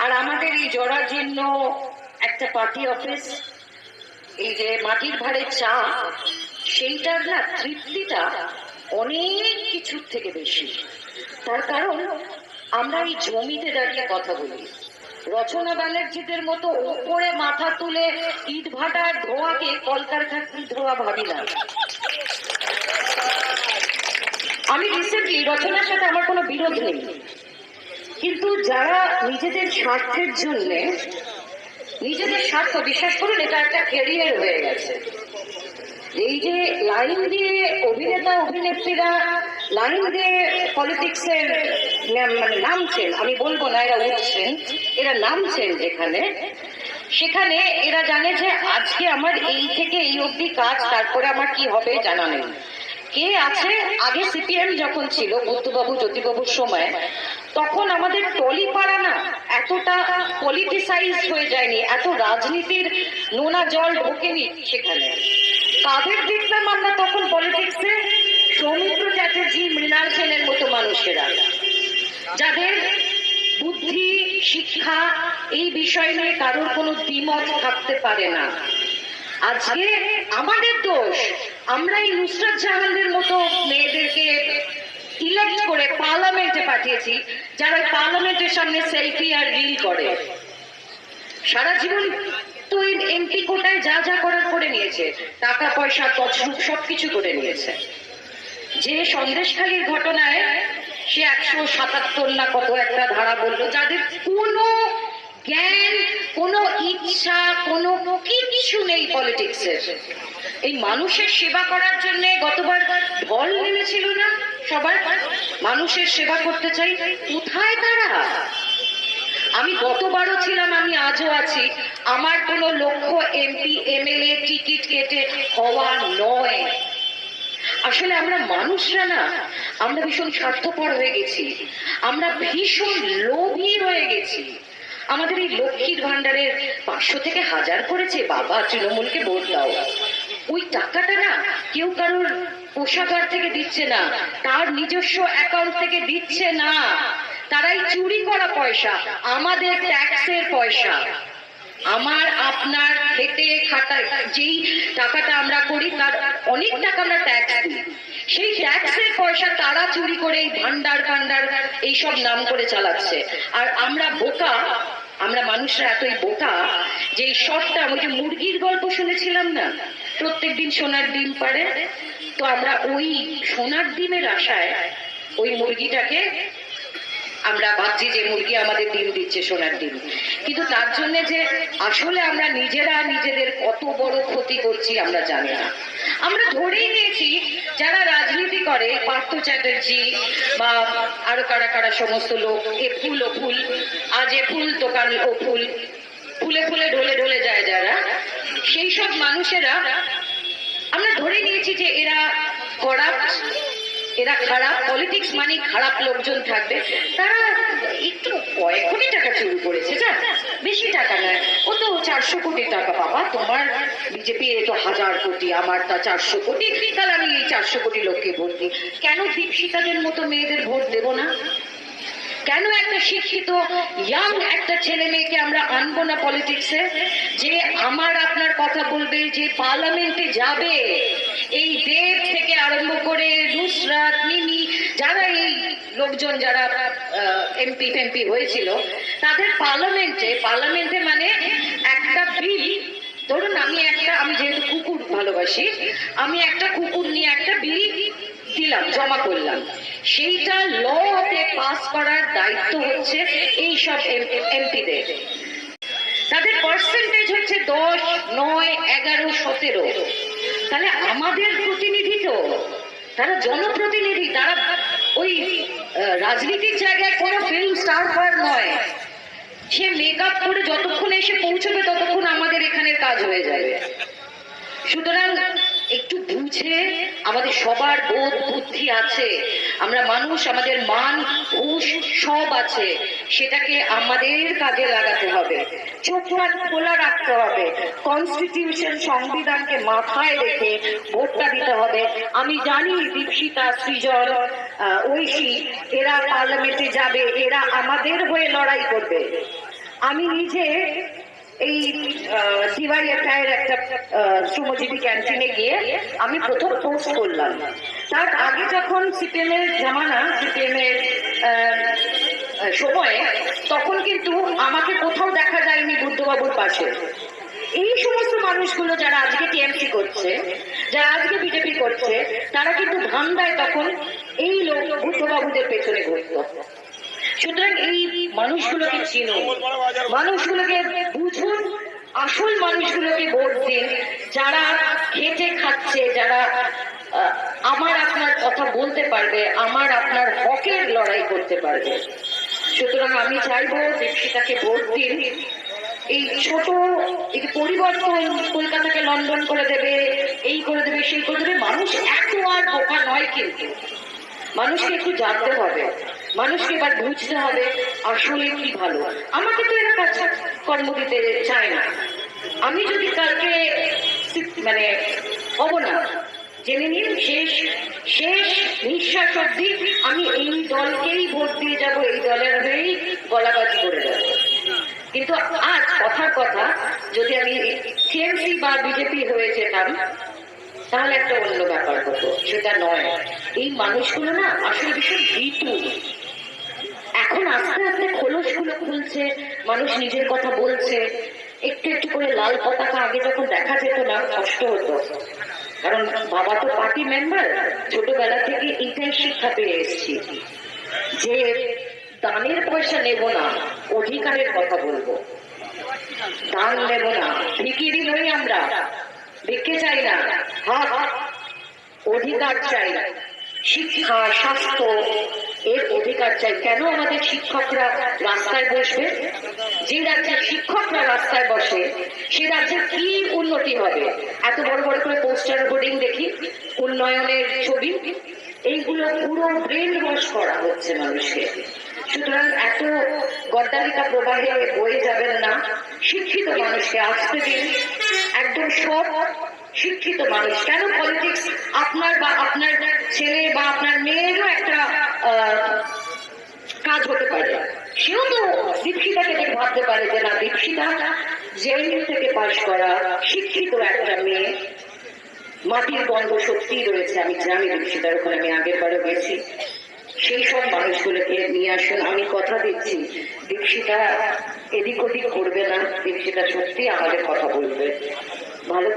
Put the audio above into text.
আর আমাদের এই জরাজীর্ণ একটা পার্টি অফিস, এই যে মাটির ভাড়ের চা, সেইটার না তৃপ্তিটা অনেক কিছুর থেকে বেশি। তার কারণ আমরা এই জমিতে দাঁড়িয়ে কথা বলি। রচনা ব্যানার্জিদের মতো উপরে মাথা তুলে ইট ভাটার ধোঁয়াকে কলকারখানার ধোঁয়া ভাবি না। আমি রিসেন্টলি রচনার সাথে আমার কোনো বিরোধ নেই, কিন্তু যারা নিজেদের স্বার্থের জন্য, নিজেদের স্বার্থ, বিশ্বাস করুন এটা একটা ক্যারিয়ার হয়ে গেছে। এই যে লাইন দিয়ে অভিনেতা অভিনেত্রীরা লাইন দিয়ে পলিটিক্সের নামছেন, আমি বলবো না এরা উঠছেন, এরা নামছেন যেখানে, সেখানে এরা জানে যে আজকে আমার এই থেকে এই অবধি কাজ, তারপরে আমার কি হবে জানা নেই। কে আছে? আগে সিপিএম যখন ছিল, বুদ্ধবাবু জ্যোতিবাবুর সময়, তখন আমাদের টলিপাড়া না এতটা পলিটিসাইজ হয়ে যায়নি, এত রাজনীতির নোনা জল ঢোকেনি সেখানে। কাদের দেখলাম আমরা তখন পলিটিক্সে? সৌমিত্র চ্যাটার্জি, মৃণাল সেনের মতো মানুষেরা, যাদের বুদ্ধি শিক্ষা এই বিষয় নিয়ে কারোর কোনো দ্বিমত থাকতে পারে না। আজকে আমাদের দোষ, আমরা এই নুসরাত জাহানদের মতো মেয়েদেরকে ইলেক্ট করে পার্লামেন্টে পাঠিয়েছি, যারা পার্লামেন্টের সামনে সেলফি আর রিল করে। সারা জীবন তো এমপি কোটায় যা যা করার করে নিয়েছে, টাকা পয়সা তছরূপ সবকিছু করে নিয়েছে। যে সন্দেশখালীর ঘটনায় সে 177 না কত একটা ধারা বললো, যাদের কোনো জ্ঞান, কোনো ইচ্ছা, কোনো কিছু নেই পলিটিক্সের। এই মানুষের সেবা করার জন্য গতবার ঢল নেমেছিল না সবার, মানুষের সেবা করতে চাই, কোথায় তারা? আমি গতবারও ছিলাম, আমি আজও আছি। আমার কোনো লক্ষ্য এমপি এমএলএ টিকিট কেটে হওয়া নয়। আসলে আমরা মানুষরা না, আমরা ভীষণ স্বার্থপর হয়ে গেছি, আমরা ভীষণ লোভী হয়ে গেছি। আমাদের এই লক্ষ্মীর ভান্ডারের 500 থেকে 1000 করেছে, বাবা তৃণমূলকে ভোট দাও। ওই টাকাটা না কেউ কারোর কোষাগার থেকে দিচ্ছে না, তার নিজস্ব অ্যাকাউন্ট থেকে দিচ্ছে না, তারাই চুরি করা পয়সা, আমাদের ট্যাক্সের পয়সা। আমার আপনার খেটে খাটা যেই টাকাটা আমরা করি, তার অনেক টাকা আমরা ট্যাক্স দিই, সেই ট্যাক্সের পয়সা তারা চুরি করে এই ভান্ডার ফান্ডার এইসব নাম করে চালাচ্ছে। আর আমরা বোকা, আমরা মানুষরা এতই বোকা যে এই শর্টটা, ওই যে মুরগির গল্প শুনেছিলাম না, প্রত্যেকদিন সোনার ডিম পাড়ে, তো আমরা ওই সোনার ডিমের আশায় ওই মুরগিটাকে আমরা ভাবছি যে মুরগি আমাদের ডিম দিচ্ছে, সোনার ডিম, কিন্তু তার জন্য যে আসলে আমরা নিজেরা নিজেদের কত বড় ক্ষতি করছি আমরা জানি না। আমরা ধরেই নিয়েছি যারা রাজনীতি করে, পার্থ চ্যাটার্জি বা আরো কারা কারা সমস্ত লোক, এ ফুল ও ফুল, আজ এ ফুল দোকান ও ফুল, ফুলে ফুলে ঢলে ঢলে যায় যারা, সেই সব মানুষেরা আমরা ধরে নিয়েছি যে এরা করাপ্ট, এরা খারাপ, পলিটিক্স মানে খারাপ লোকজন থাকবে। তারা একটু কয়েক কোটি টাকা চুরি করেছে, যা বেশি টাকা নয়, ও তো 400 কোটি টাকা। বাবা তোমার বিজেপি এ তো 1000 কোটি, আমার তা 400 কোটি, তাহলে আমি এই 400 কোটি লোককে ভোট দিই। কেন দীপশিতাদের মতো মেয়েদের ভোট দেব না? কেন একটা শিক্ষিত ইয়াং একটা ছেলে মেয়েকে আমরা আনবো না পলিটিক্সে, যে আমার আপনার কথা বলবে, যে পার্লামেন্টে যাবে? এই দেব থেকে আরম্ভ করে নুসরাত, মিমি, যারা এই লোকজন যারা এমপি ফেমপি হয়েছিল, তাদের পার্লামেন্টে মানে একটা বিল, ধরুন আমি যেহেতু কুকুর ভালোবাসি, আমি একটা কুকুর নিয়ে একটা বিল দিলাম, জমা করলাম, সেইটা লতে পাস করার দায়িত্ব হচ্ছে এই সব এমপিদের। তাদের পার্সেন্টেজ হচ্ছে 10, 9, 11, 17। তাহলে আমাদের প্রতিনিধি তো, তারা জনপ্রতিনিধি, তারা ওই রাজনীতির জায়গায় কোনো ফিল্ম স্টার হওয়ার নয়। সে মেকআপ করে যতক্ষণ এসে পৌঁছবে ততক্ষণ আমাদের এখানের কাজ হয়ে যাবে। সুতরাং একটু বুঝে, আমাদের সবার বোধ বুদ্ধি আছে, আমরা মানুষ, আমাদের মান হুঁশ সব আছে, সেটাকে আমাদের কাজে লাগাতে হবে, চোখ কান খোলা রাখতে হবে, কনস্টিটিউশন সংবিধানকে মাথায় রেখে ভোটটা দিতে হবে। আমি জানি দীপশিতা, সৃজন, ঐশী এরা পার্লামেন্টে যাবে, এরা আমাদের হয়ে লড়াই করবে, আমি নিজে এই ডিওয়াইএফআই এর একটা শ্রমজীবী ক্যান্টিনে গিয়ে আমি প্রথম পোস্ট করলাম। তার আগে যখন সিপিএম এর জামানা, সিপিএম এর সময়ে, তখন কিন্তু আমাকে কোথাও দেখা যায়নি বুদ্ধবাবুর পাশে। এই সমস্ত মানুষগুলো যারা আজকে টিএমসি করছে, যারা আজকে বিজেপি করছে, তারা কিন্তু ধান্দায় তখন এই লোক বুদ্ধবাবুদের পেছনে ঘুরত। সুতরাং এই মানুষগুলোকে চিনুন, মানুষগুলোকে বুঝুন, আসল মানুষগুলোকে ভোট দিন, যারা খেটে খাচ্ছে, যারা আমার আপনার কথা বলতে পারবে, আমার আপনার হকের লড়াই করতে পারবে। সুতরাং আমি চাইবো দীপশিতাকে ভোট দিন। এই ছোট এই পরিবর্তন, কলকাতাকে লন্ডন করে দেবে, এই করে দেবে, সেই করে দেবে, মানুষ এত আর বোকা নয়। কিন্তু মানুষকে একটু জানতে হবে, মানুষকে এবার বুঝতে হবে আসলে কি ভালো। আমাকে তো এরা কাজ কর্ম দিতে চায় না। আমি যদি কালকে মানে হব না, জেনে নিন শেষ শেষ নিঃশ্বাস অব্দি আমি এই দলকেই ভোট দিয়ে যাব, এই দলের হয়েই গলাবাজি করে যাব। কিন্তু আজ কথার কথা, যদি আমি টিএমসি বা বিজেপি হয়ে যেতাম তাহলে একটা অন্য ব্যাপার হতো, সেটা নয়। এই মানুষগুলো না আসলে ভীষণ ভীতু। এখন আস্তে আস্তে খোলসগুলো খুলছে, মানুষ নিজের কথা বলছে, একটু একটু করে লাল পতাকা। আগে যখন দেখা যেত না, কষ্ট হতো, কারণ বাবা তো পার্টি মেম্বার। ছোটবেলা থেকে এটাই শিক্ষা পেয়ে এসেছি যে দানের পয়সা নেব না, অধিকারের কথা বলবো। দান নেব না, ভিখিরি নই আমরা, ভিক্ষে চাই না, অধিকার চাই। শিক্ষা, স্বাস্থ্য এর অধিকার চাই। কেন আমাদের শিক্ষকরা রাস্তায় বসবে? যে রাজ্যের শিক্ষকরা রাস্তায় বসে, সে রাজ্যের কি উন্নতি হবে? এত বড় বড় করে পোস্টার হোর্ডিং দেখি, উন্নয়নের ছবি, এইগুলো পুরো ব্রেন ওয়াশ করা হচ্ছে মানুষকে। সুতরাং এত গদ্দালিকা প্রবাহে বয়ে যাবেন না। শিক্ষিত মানুষকে আসতে দিন, একদম সব শিক্ষিত মানুষ। কেন পলিটিক্স আপনার বা আপনার ছেলে বা আপনার মেয়েরও একটা কাজ হতে পারে। সেও তো দীপশিতাকে দেখে ভাবতে পারে যে না, দীপশিতা জেএনইউ থেকে পাশ করা শিক্ষিত একটা মেয়ে, মাটির গন্ধ সত্যিই রয়েছে। আমি জানি দীপশিতার ওখানে, আমি আগের বারও গেছি। সেই সব মানুষগুলোকে নিয়ে আসুন। আমি কথা দিচ্ছি দীপশিতা এদিক ওদিক করবে না, দীপশিতা সত্যি আমাদের কথা বলবে। ভালো